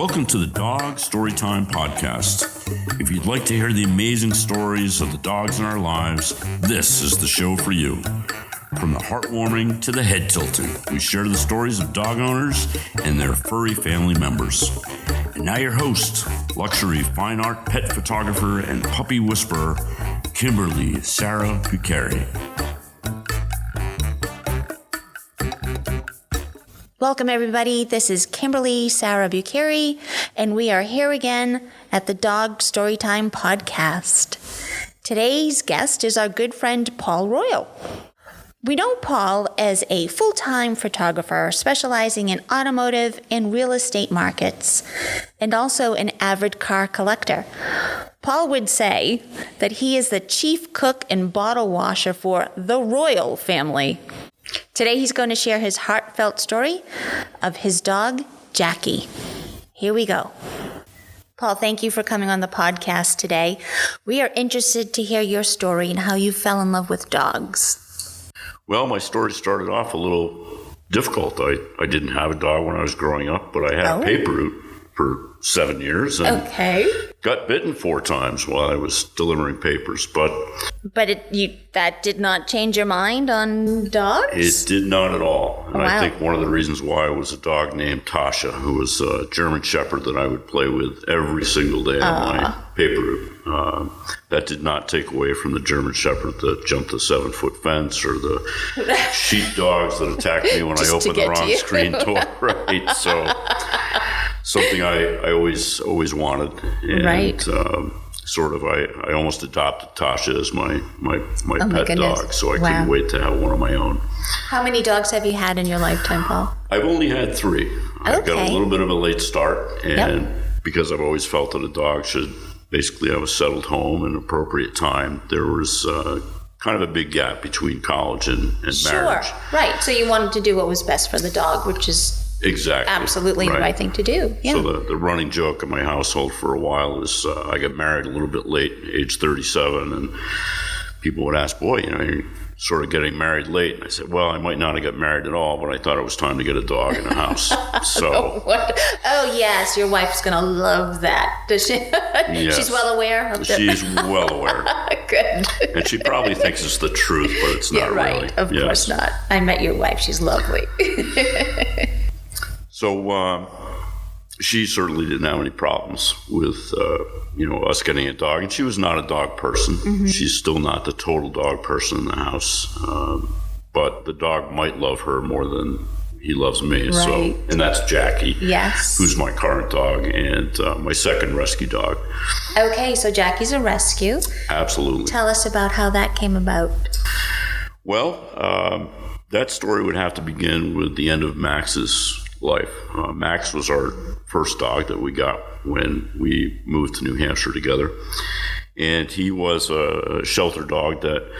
Welcome to the Dog Storytime Podcast. If you'd like to hear the amazing stories of the dogs in our lives, this is the show for you. From the heartwarming to the head-tilting, we share the stories of dog owners and their furry family members. And now your host, luxury fine art pet photographer and puppy whisperer, Kimberly Sarah Bucari. Welcome, everybody. This is Kimberly Sarah Bucari, and we are here again at the Dog Storytime Podcast. Today's guest is our good friend, Paul Royal. We know Paul as a full-time photographer specializing in automotive and real estate markets, and also an avid car collector. Paul would say that he is the chief cook and bottle washer for the Royal family. Today he's going to share his heartfelt story of his dog, Jackie. Here we go. Paul, thank you for coming on the podcast today. We are interested to hear your story and how you fell in love with dogs. Well, my story started off a little difficult. I didn't have a dog when I was growing up, but I had a paper route for 7 years and got bitten 4 times while I was delivering papers. But that did not change your mind on dogs? It did not at all. And I think one of the reasons why was a dog named Tasha, who was a German Shepherd that I would play with every single day on my paper route. That did not take away from the German Shepherd that jumped the 7-foot fence or the sheep dogs that attacked me when I opened the wrong screen door. Right. So something I always wanted. And, I almost adopted Tasha as my pet dog, so I couldn't wait to have one of my own. How many dogs have you had in your lifetime, Paul? I've only had 3. I got a little bit of a late start, and because I've always felt that a dog should basically have a settled home and appropriate time, there was kind of a big gap between college and marriage. Sure, right. So you wanted to do what was best for the dog, which is absolutely the right thing to do. Yeah. So the running joke in my household for a while is I got married a little bit late, age 37, and people would ask, boy, you're sort of getting married late. And I said, well, I might not have got married at all, but I thought it was time to get a dog in the house. So. Oh, yes, your wife's going to love that. Does she? Yes. She's well aware of that. She's well aware. Good. And she probably thinks it's the truth, but it's not really. Of course not. I met your wife. She's lovely. So she certainly didn't have any problems with, us getting a dog. And she was not a dog person. Mm-hmm. She's still not the total dog person in the house. But the dog might love her more than he loves me. Right. So, and that's Jackie, who's my current dog and my second rescue dog. Okay, so Jackie's a rescue. Absolutely. Tell us about how that came about. Well, that story would have to begin with the end of Max's life. Max was our first dog that we got when we moved to New Hampshire together. And he was a shelter dog that,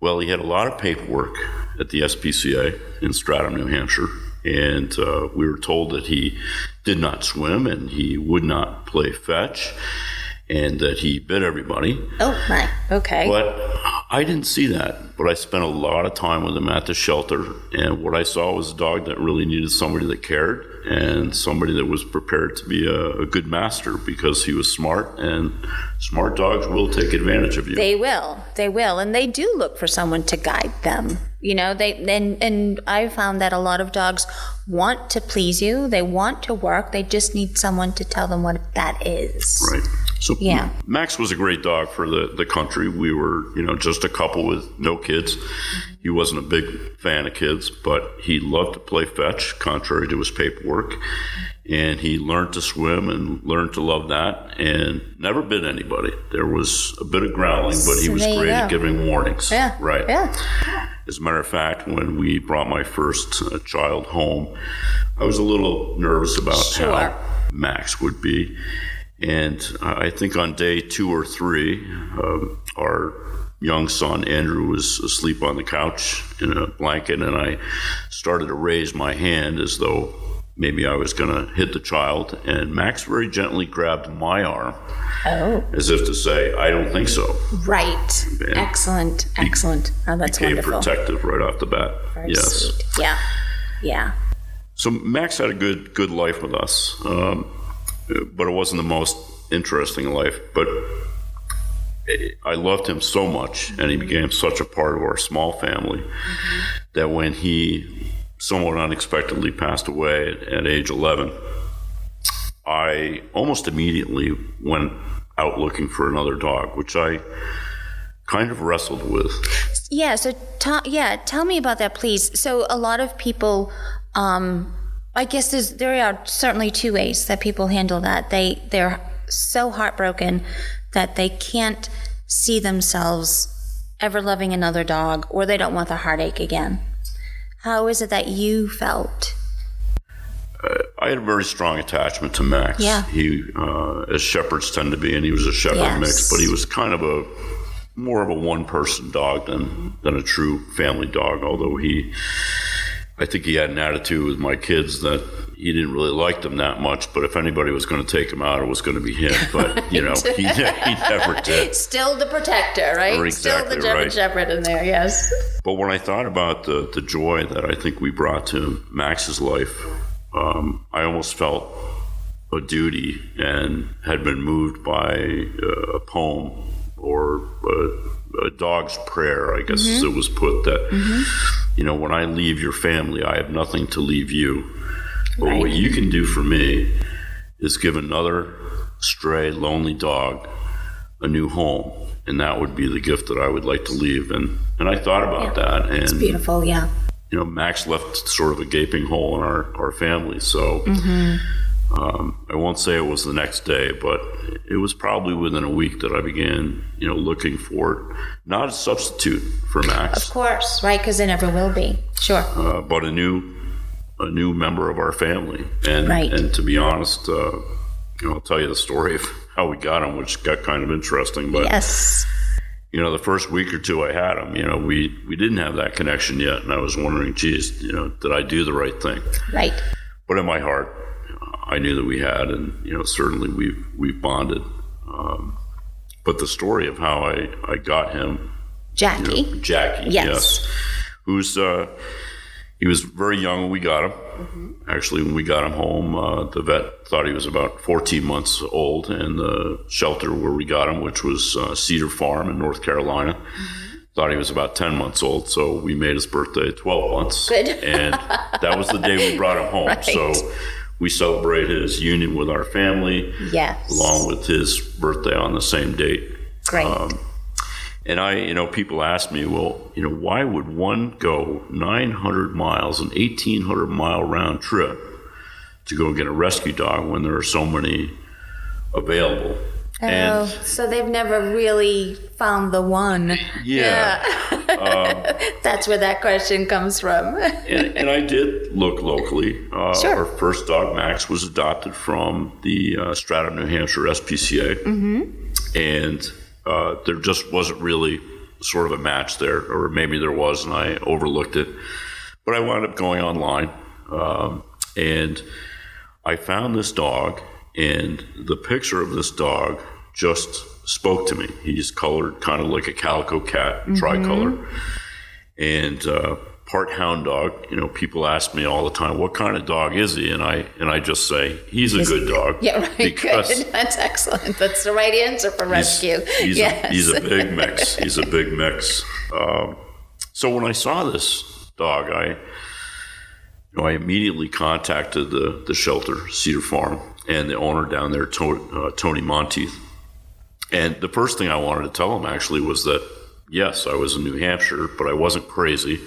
he had a lot of paperwork at the SPCA in Stratham, New Hampshire. And we were told that he did not swim and he would not play fetch and that he bit everybody. Oh, my. Okay. But I didn't see that. But I spent a lot of time with him at the shelter. And what I saw was a dog that really needed somebody that cared and somebody that was prepared to be a good master because he was smart. And smart dogs will take advantage of you. They will. And they do look for someone to guide them. And I found that a lot of dogs want to please you. They want to work. They just need someone to tell them what that is. Right. So Max was a great dog for the country. We were, just a couple with no kids. He wasn't a big fan of kids, but he loved to play fetch, contrary to his paperwork. And he learned to swim and learned to love that and never bit anybody. There was a bit of growling, but he was great at giving warnings. Yeah. Right. Yeah. As a matter of fact, when we brought my first child home, I was a little nervous about how Max would be. And I think on day 2 or 3, our young son, Andrew, was asleep on the couch in a blanket, and I started to raise my hand as though maybe I was going to hit the child, and Max very gently grabbed my arm as if to say, I don't think so. Right. And excellent. Oh, that's became wonderful. Protective right off the bat. Very sweet. Yeah. So Max had a good life with us. but it wasn't the most interesting in life. But I loved him so much, and he became such a part of our small family that when he somewhat unexpectedly passed away at age 11, I almost immediately went out looking for another dog, which I kind of wrestled with. Yeah, so tell me about that, please. So a lot of people, I guess there are certainly two ways that people handle that. They're so heartbroken that they can't see themselves ever loving another dog, or they don't want the heartache again. How is it that you felt? I had a very strong attachment to Max. Yeah. He, as shepherds tend to be, and he was a shepherd mix, but he was kind of more of a one-person dog than a true family dog, although I think he had an attitude with my kids that he didn't really like them that much, but if anybody was going to take him out, it was going to be him. But, he never did. Still the protector, right? Exactly, still the German Shepherd in there, yes. But when I thought about the joy that I think we brought to Max's life, I almost felt a duty and had been moved by a poem or a dog's prayer, I guess as it was put, that, when I leave your family, I have nothing to leave you. But what you can do for me is give another stray, lonely dog a new home. And that would be the gift that I would like to leave. And I thought about that. And it's beautiful, yeah. Max left sort of a gaping hole in our family. So I won't say it was the next day, but it was probably within a week that I began, looking for not a substitute for Max. Of course, right? Because there never will be. Sure. But a new member of our family. And to be honest, I'll tell you the story of how we got him, which got kind of interesting. But yes. The first week or two I had him, we didn't have that connection yet, and I was wondering, geez, did I do the right thing? Right. But in my heart, I knew that we had, and certainly we've bonded. But the story of how I got him, Jackie, yes, who's he was very young when we got him. Actually, when we got him home, the vet thought he was about 14 months old, and the shelter where we got him, which was Cedar Farm in North Carolina, thought he was about 10 months old. So we made his birthday 12 months. Good. And that was the day we brought him home. Right. So we celebrate his union with our family, along with his birthday on the same date. Great. And people ask me, well, why would one go 900 miles, an 1,800-mile round trip to go get a rescue dog when there are so many available? So they've never really found the one. Yeah. That's where that question comes from. and I did look locally. Sure. Our first dog, Max, was adopted from the Stratham, New Hampshire SPCA. And there just wasn't really sort of a match there, or maybe there was and I overlooked it. But I wound up going online, and I found this dog, and the picture of this dog just spoke to me. He's colored kind of like a calico cat, tricolor, and part hound dog. People ask me all the time, what kind of dog is he? And I just say, he's a good dog. Yeah, right. Good. That's excellent. That's the right answer for rescue. He's a big mix. He's a big mix. So when I saw this dog, I immediately contacted the shelter, Cedar Farm, and the owner down there, Tony Monteith. And the first thing I wanted to tell him actually was that, yes, I was in New Hampshire, but I wasn't crazy.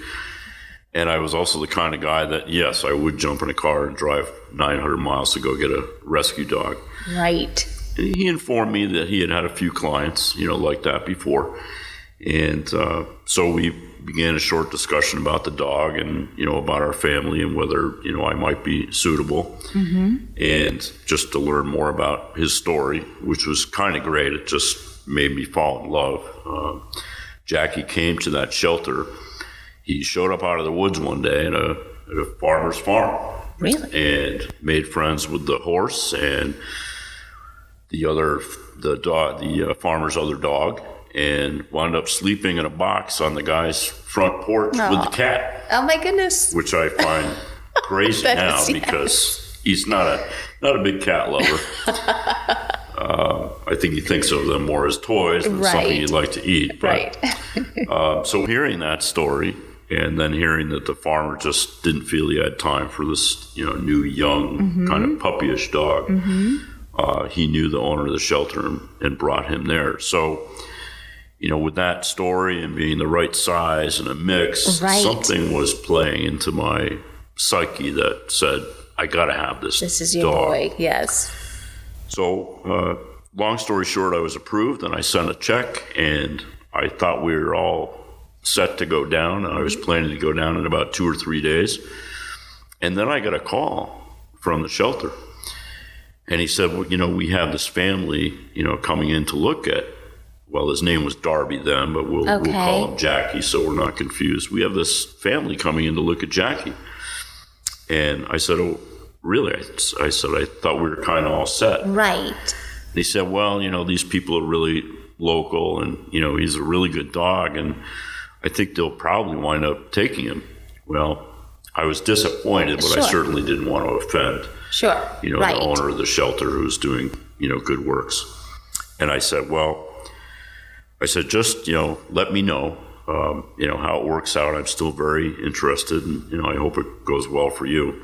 And I was also the kind of guy that, yes, I would jump in a car and drive 900 miles to go get a rescue dog. Right. And he informed me that he had had a few clients, like that before. And so we began a short discussion about the dog and, about our family and whether, I might be suitable. And just to learn more about his story, which was kind of great. It just made me fall in love. Jackie came to that shelter. He showed up out of the woods one day at a farmer's farm. Really? And made friends with the horse and the farmer's other dog, and wound up sleeping in a box on the guy's front porch with the cat. Oh my goodness. Which I find crazy now because he's not a big cat lover. I think he thinks of them more as toys than something he'd like to eat. But, so hearing that story, and then hearing that the farmer just didn't feel he had time for this, new, young, kind of puppyish dog, he knew the owner of the shelter and brought him there. So, with that story and being the right size and a mix, something was playing into my psyche that said, I got to have this dog. This is your boy, yes. So, long story short, I was approved, and I sent a check, and I thought we were all set to go down. I was planning to go down in about 2 or 3 days. And then I got a call from the shelter. And he said, well, we have this family, coming in to look at, well, his name was Darby then, but we'll call him Jackie so we're not confused. We have this family coming in to look at Jackie. And I said, oh, really? I said, I thought we were kind of all set. Right. And he said, well, these people are really local, and, he's a really good dog, and I think they'll probably wind up taking him. Well, I was disappointed, but I certainly didn't want to offend, the owner of the shelter who's doing, good works. And I said, just, let me know, how it works out. I'm still very interested, and, I hope it goes well for you.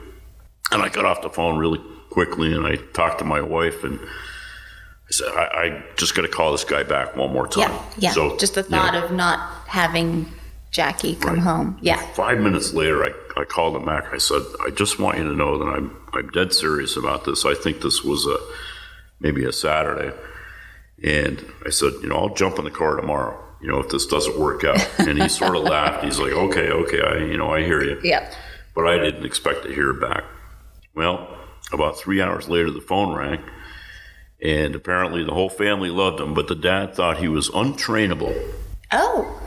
And I got off the phone really quickly, and I talked to my wife, and I said, I just got to call this guy back one more time. Yeah. So, just the thought of not having Jackie come home. Yeah. 5 minutes later, I called him back. I said, I just want you to know that I'm dead serious about this. I think this was maybe a Saturday. And I said, I'll jump in the car tomorrow, if this doesn't work out. And he sort of laughed. He's like, okay, I hear you. Yeah. But I didn't expect to hear back. Well, about 3 hours later, the phone rang. And apparently the whole family loved him, but the dad thought he was untrainable. Oh.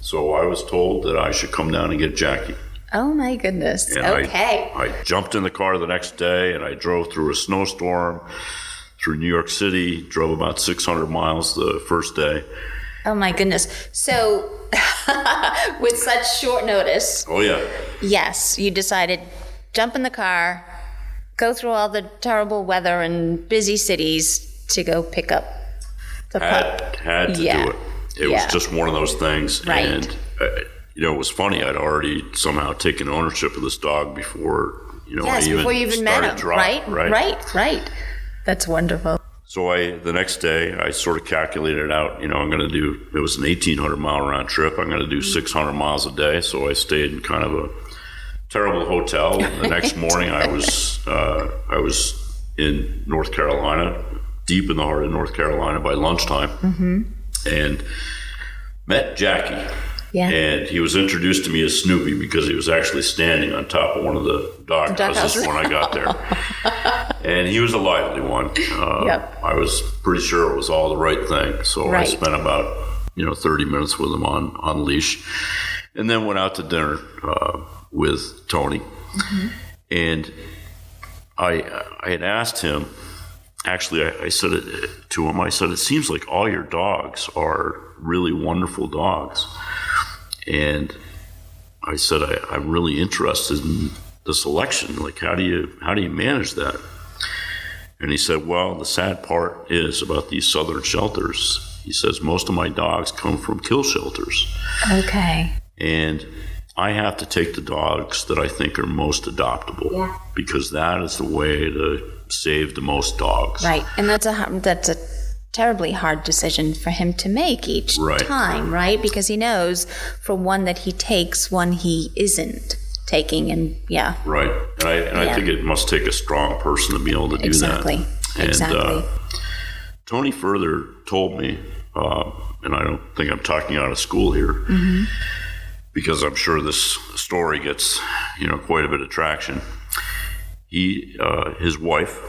So I was told that I should come down and get Jackie. Oh, my goodness. And okay. I jumped in the car the next day, and I drove through a snowstorm through New York City, drove about 600 miles the first day. Oh, my goodness. So with such short notice. Oh, yeah. Yes, you decided jump in the car, go through all the terrible weather and busy cities to go pick up the pup. Had to do it. It was just one of those things. Right. And, it was funny. I'd already somehow taken ownership of this dog before, before you even met him. Right. That's wonderful. So the next day, I sort of calculated out, it was an 1,800 mile round trip. I'm going to do 600 miles a day. So I stayed in kind of a terrible hotel. And the next morning, I was in North Carolina, deep in the heart of North Carolina by lunchtime, and met Jackie. Yeah. And he was introduced to me as Snoopy because he was actually standing on top of one of the dog houses when I got there. And he was a lively one. I was pretty sure it was all the right thing. So I spent about 30 minutes with him on leash, and then went out to dinner with Tony. And I had asked him, actually I said it to him, I said, it seems like all your dogs are really wonderful dogs. And I said, I'm really interested in the selection. Like, how do you manage that? And he said, well, the sad part is about these southern shelters. He says, most of my dogs come from kill shelters. Okay. And I have to take the dogs that I think are most adoptable, because that is the way to save the most dogs. Right. And that's a terribly hard decision for him to make each time, right? Because he knows from one that he takes, one he isn't taking, and right. And I think it must take a strong person to be able to do that. And Tony further told me, and I don't think I'm talking out of school here, because I'm sure this story gets quite a bit of traction. His wife,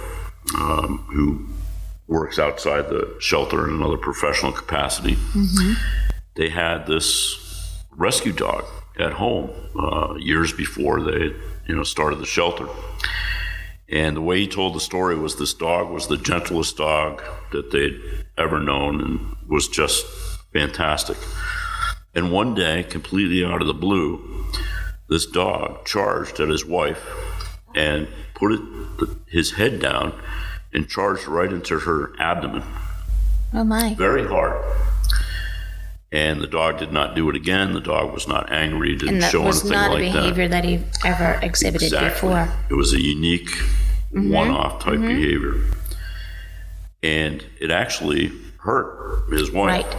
who works outside the shelter in another professional capacity, they had this rescue dog at home years before they started the shelter. And the way he told the story was this dog was the gentlest dog that they'd ever known and was just fantastic. And one day, completely out of the blue, this dog charged at his wife and put his head down and charged right into her abdomen. Oh, my. Very hard. And the dog did not do it again. The dog was not angry, didn't show anything like that. And that was not a behavior that he ever exhibited before. It was a unique one-off type behavior. And it actually hurt his wife. Right.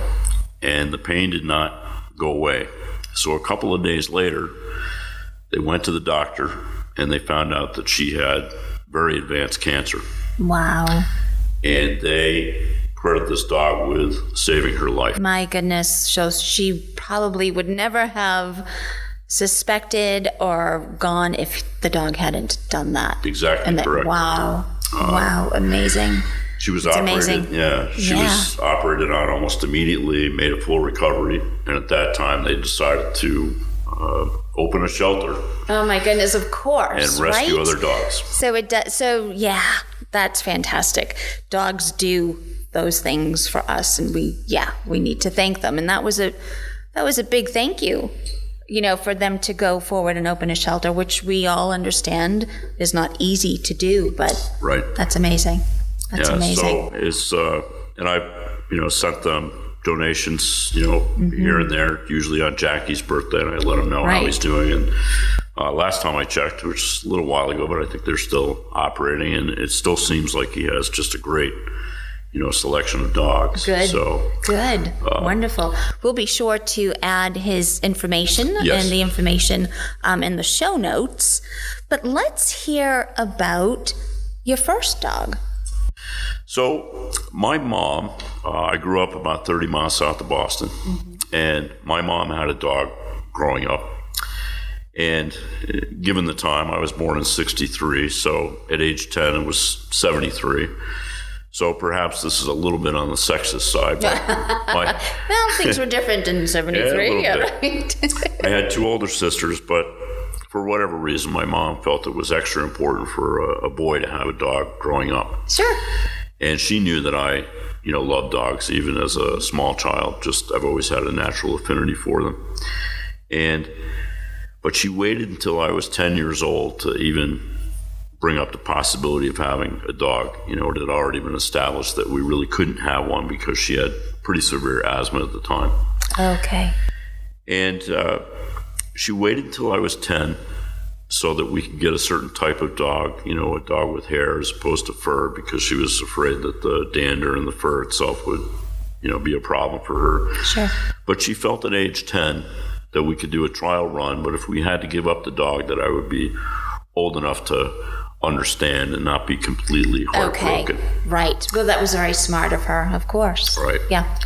And the pain did not go away. So a couple of days later, they went to the doctor and they found out that she had very advanced cancer. Wow. And they credit this dog with saving her life. My goodness. So she probably would never have suspected or gone if the dog hadn't done that. Exactly correct. Wow. Wow. Amazing. She was It's operated. amazing. Yeah, she was operated on almost immediately, made a full recovery. And at that time, they decided to open a shelter. Oh, my goodness. Of course. And rescue right? other dogs. So it does. So yeah, that's fantastic. Dogs do those things for us, and we need to thank them. And that was a big thank you, for them to go forward and open a shelter, which we all understand is not easy to do, but right. That's amazing. That's amazing. So it's and I sent them donations here and there, usually on Jackie's birthday, and I let him know how he's doing. And last time I checked, which was a little while ago, but I think they're still operating, and it still seems like he has just a great selection of dogs. Good. So good. Wonderful. We'll be sure to add his information and the information in the show notes. But let's hear about your first dog. So my mom, I grew up about 30 miles south of Boston, and my mom had a dog growing up. And given the time, I was born in 63, so at age 10 it was 73. So perhaps this is a little bit on the sexist side. But well, things were different in 73. Yeah, right. I had two older sisters, but for whatever reason, my mom felt it was extra important for a boy to have a dog growing up. Sure. And she knew that I, loved dogs even as a small child. I've always had a natural affinity for them. But she waited until I was 10 years old to even bring up the possibility of having a dog. It had already been established that we really couldn't have one because she had pretty severe asthma at the time. Okay. And she waited until I was 10 so that we could get a certain type of dog, a dog with hair as opposed to fur, because she was afraid that the dander and the fur itself would, be a problem for her. Sure. But she felt at age 10 that we could do a trial run, but if we had to give up the dog, that I would be old enough to understand and not be completely heartbroken. Okay, right. Well, that was very smart of her, of course. Right. Yeah.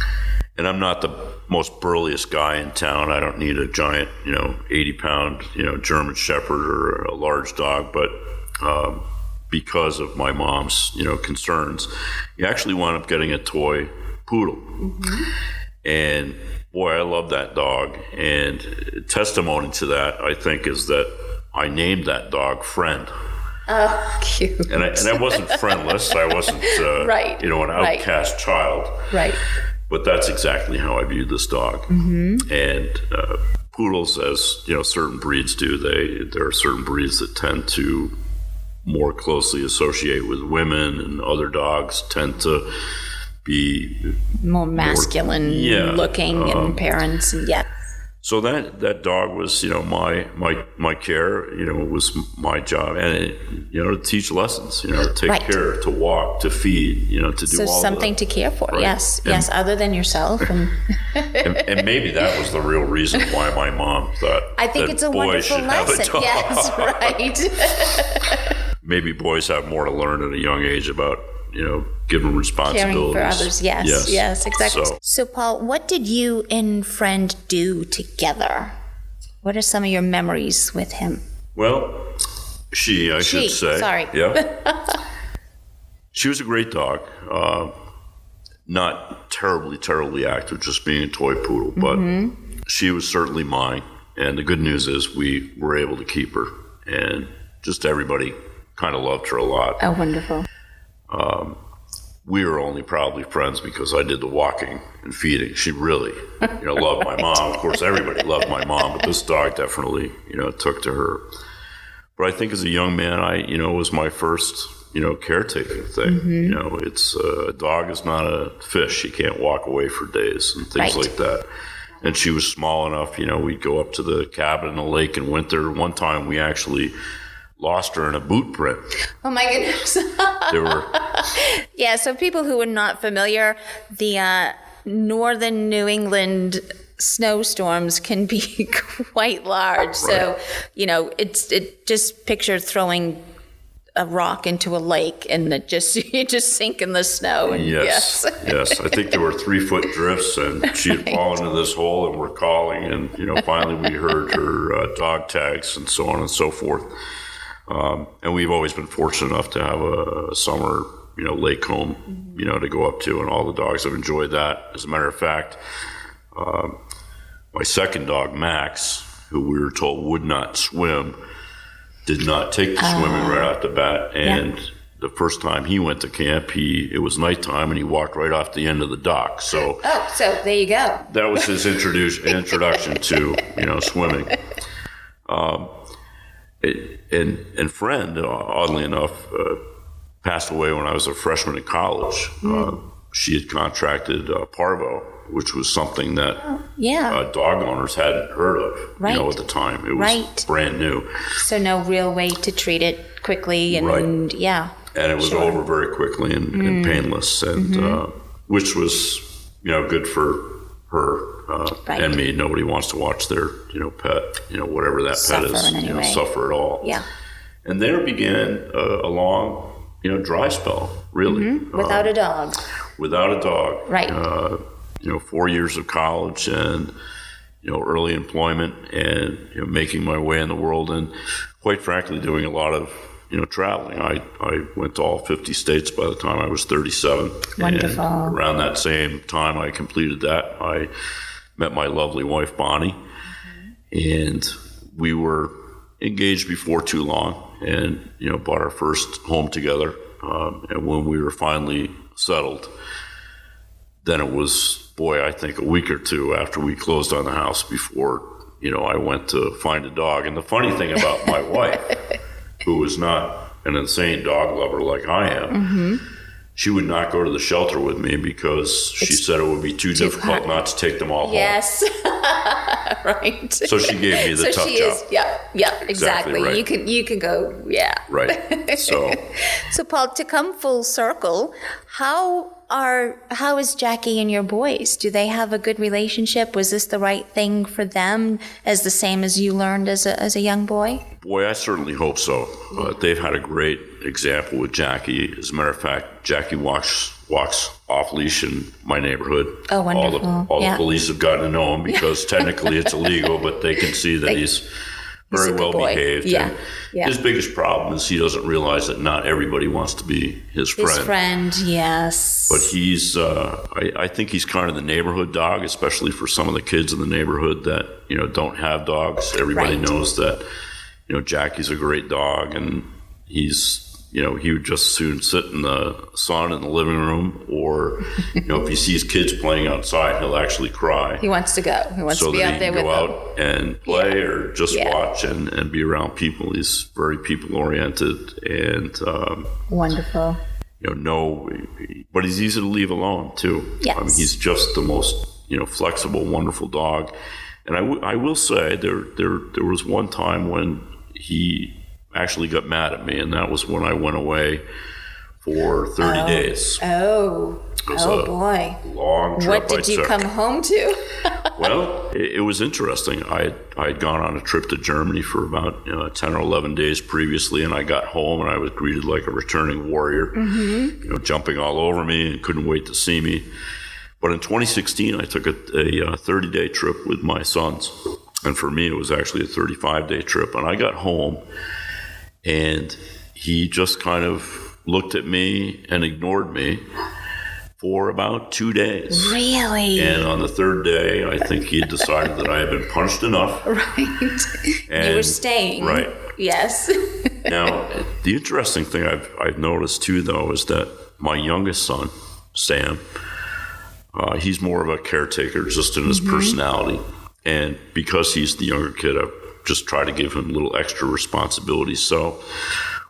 And I'm not the most burliest guy in town. I don't need a giant, 80-pound, German Shepherd or a large dog. But because of my mom's, concerns, you actually wound up getting a toy poodle. And boy, I love that dog. And testimony to that, I think, is that I named that dog Friend. Oh, cute. And I wasn't friendless. I wasn't, right. An outcast child. Right. But that's exactly how I viewed this dog. And poodles, as certain breeds do, there are certain breeds that tend to more closely associate with women, and other dogs tend to be more masculine looking in appearance. Yeah. So that dog was, my care, it was my job, and to teach lessons, to take care, to walk, to feed, to do all So something to care for, yes, other than yourself. And and maybe that was the real reason why my mom thought I think that it's a boys wonderful should have a lesson. dog. Yes, right. Maybe boys have more to learn at a young age about, given responsibilities. Caring for others, yes, exactly. So, Paul, what did you and Friend do together? What are some of your memories with him? Well, I should say. Sorry. Yeah. She was a great dog. Not terribly active, just being a toy poodle, but she was certainly mine. And the good news is we were able to keep her, and just everybody kind of loved her a lot. Oh, wonderful. We were only probably friends because I did the walking and feeding. She really, loved my mom. Of course, everybody loved my mom, but this dog definitely, took to her. But I think as a young man, it was my first, caretaking thing. It's a dog is not a fish. You can't walk away for days and things like that. And she was small enough, we'd go up to the cabin in the lake in winter. One time we actually lost her in a boot print. Oh my goodness. Yeah, so people who are not familiar, the northern New England snowstorms can be quite large. Right. So, it just picture throwing a rock into a lake and you just sink in the snow. And yes. I think there were 3-foot drifts, and she had fallen into this hole, and we're calling, and finally we heard her dog tags and so on and so forth. And we've always been fortunate enough to have a summer, lake home, to go up to, and all the dogs have enjoyed that. As a matter of fact, my second dog, Max, who we were told would not swim, did not take to swimming right off the bat. And the first time he went to camp, it was nighttime, and he walked right off the end of the dock. So, so there you go. That was his introduction to, swimming. And friend, oddly enough, passed away when I was a freshman in college. She had contracted parvo, which was something that dog owners hadn't heard of, at the time. It was brand new. So no real way to treat it quickly, and and it was over very quickly and painless, and which was good for her and me. Nobody wants to watch their pet, whatever that suffer pet is, suffer at all. Yeah. And there began a long dry spell, really. Without a dog. Without a dog. Right. 4 years of college and, early employment and, making my way in the world, and quite frankly, doing a lot of, traveling. I went to all 50 states by the time I was 37. Wonderful. And around that same time I completed that, I met my lovely wife, Bonnie, and we were engaged before too long, and, bought our first home together. And when we were finally settled, then it was, I think a week or two after we closed on the house before, I went to find a dog. And the funny thing about my wife, who was not an insane dog lover like I am, she would not go to the shelter with me because she said it would be too difficult not to take them all home. Yes. Right. So she gave me the tough job. Exactly. Right. You can go, Right. So Paul, to come full circle, how is Jackie and your boys? Do they have a good relationship? Was this the right thing for them, as the same as you learned as a young boy? Boy, I certainly hope so. They've had a great example with Jackie. As a matter of fact, Jackie walks off leash in my neighborhood. Oh, wonderful. All the police have gotten to know him because technically it's illegal, but they can see that he's very well behaved. Yeah. His biggest problem is he doesn't realize that not everybody wants to be his friend. His friend, yes. But he's, I think he's kind of the neighborhood dog, especially for some of the kids in the neighborhood that, don't have dogs. Everybody knows that, Jackie's a great dog, and he's, he would just soon sit in the sun in the living room, or, if he sees kids playing outside, he'll actually cry. He wants to go. He wants to be out there with them. So that he can go out and play or just watch and be around people. He's very people-oriented and... wonderful. But he's easy to leave alone, too. Yes. I mean, he's just the most, flexible, wonderful dog. And I will say there was one time when he actually got mad at me, and that was when I went away for 30 days. Oh boy. Long trip. What did you come home to? Well, it was interesting. I had gone on a trip to Germany for about 10 or 11 days previously, and I got home and I was greeted like a returning warrior, jumping all over me and couldn't wait to see me. But in 2016, I took a 30-day trip with my sons, and for me it was actually a 35-day trip. And I got home, and he just kind of looked at me and ignored me for about 2 days. Really? And on the third day, I think he had decided that I had been punched enough. Right. And you were staying. Right. Yes. Now, the interesting thing I've noticed too, though, is that my youngest son, Sam, he's more of a caretaker just in his personality. And because he's the younger kid, just try to give him a little extra responsibility. So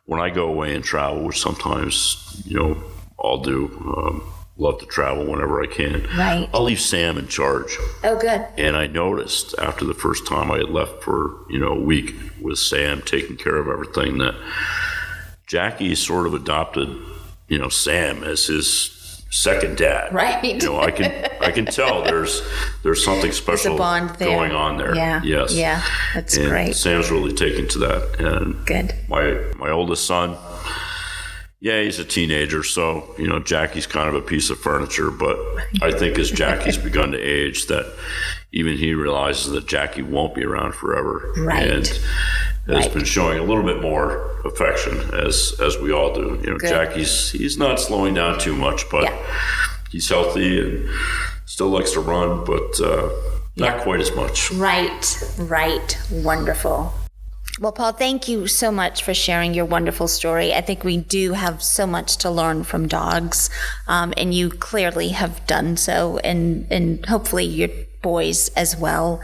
when I go away and travel, which sometimes, I'll do, love to travel whenever I can. Right. I'll leave Sam in charge. Oh, good. And I noticed after the first time I had left for, a week with Sam taking care of everything, that Jackie sort of adopted, Sam as his second dad. Right. I can tell there's something special going on there. Yeah. Yes. Yeah. That's and great. Sam's really taken to that. And good. My oldest son, he's a teenager, so Jackie's kind of a piece of furniture. But I think as Jackie's begun to age, that even he realizes that Jackie won't be around forever. Right. And has been showing a little bit more affection, as we all do. Jackie's he's not slowing down too much, but he's healthy and still likes to run, but not quite as much. Right. Wonderful. Well, Paul, thank you so much for sharing your wonderful story. I think we do have so much to learn from dogs, and you clearly have done so, and hopefully your boys as well.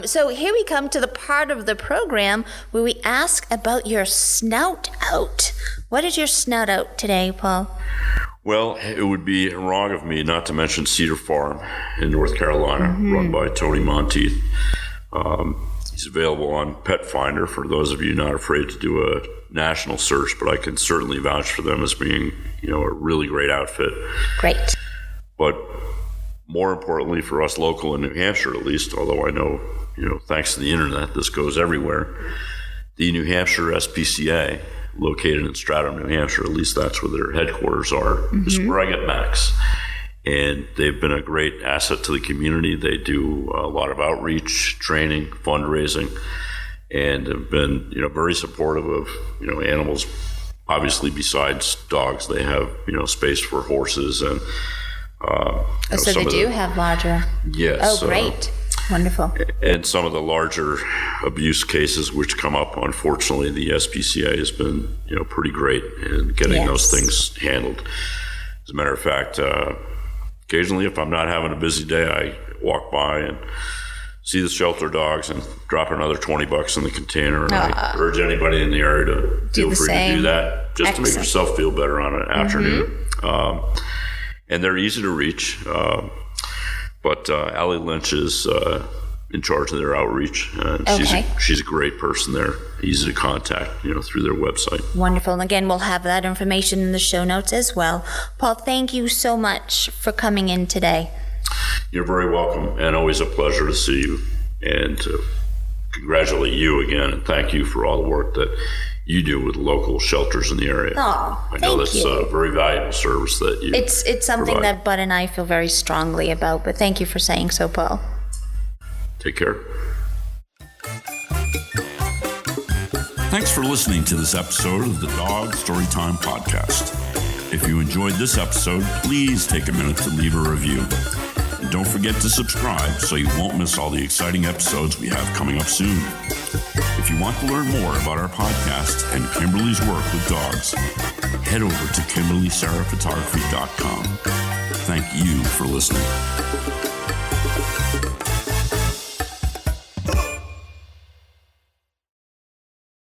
So here we come to the part of the program where we ask about your snout out. What is your snout out today, Paul? Well, it would be wrong of me not to mention Cedar Farm in North Carolina, run by Tony Monteith. He's available on Pet Finder for those of you not afraid to do a national search, but I can certainly vouch for them as being, a really great outfit. Great. But more importantly for us local in New Hampshire, at least, although I know, thanks to the internet, this goes everywhere, the New Hampshire SPCA, located in Stratham, New Hampshire, at least that's where their headquarters are, is where I get Max. And they've been a great asset to the community. They do a lot of outreach, training, fundraising, and have been, very supportive of, animals. Obviously, besides dogs, they have, space for horses and so they do have larger. Yes. Oh, great. Wonderful. And some of the larger abuse cases which come up, unfortunately, the SPCA has been, pretty great in getting those things handled. As a matter of fact, occasionally, if I'm not having a busy day, I walk by and see the shelter dogs and drop another $20 in the container. And I urge anybody in the area to feel free to do that, just to make yourself feel better on an afternoon. And they're easy to reach. But Allie Lynch is in charge of their outreach. And she's a great person there, easy to contact, through their website. Wonderful. And again, we'll have that information in the show notes as well. Paul, thank you so much for coming in today. You're very welcome, and always a pleasure to see you and to congratulate you again, and thank you for all the work that you do with local shelters in the area. I know that's a very valuable service that you It's something provide. that Bud and I feel very strongly about, but thank you for saying so, Paul. Take care. Thanks for listening to this episode of the Dog Storytime Podcast. If you enjoyed this episode, please take a minute to leave a review. And don't forget to subscribe so you won't miss all the exciting episodes we have coming up soon. If you want to learn more about our podcast and Kimberly's work with dogs, head over to KimberlySarahPhotography.com. Thank you for listening.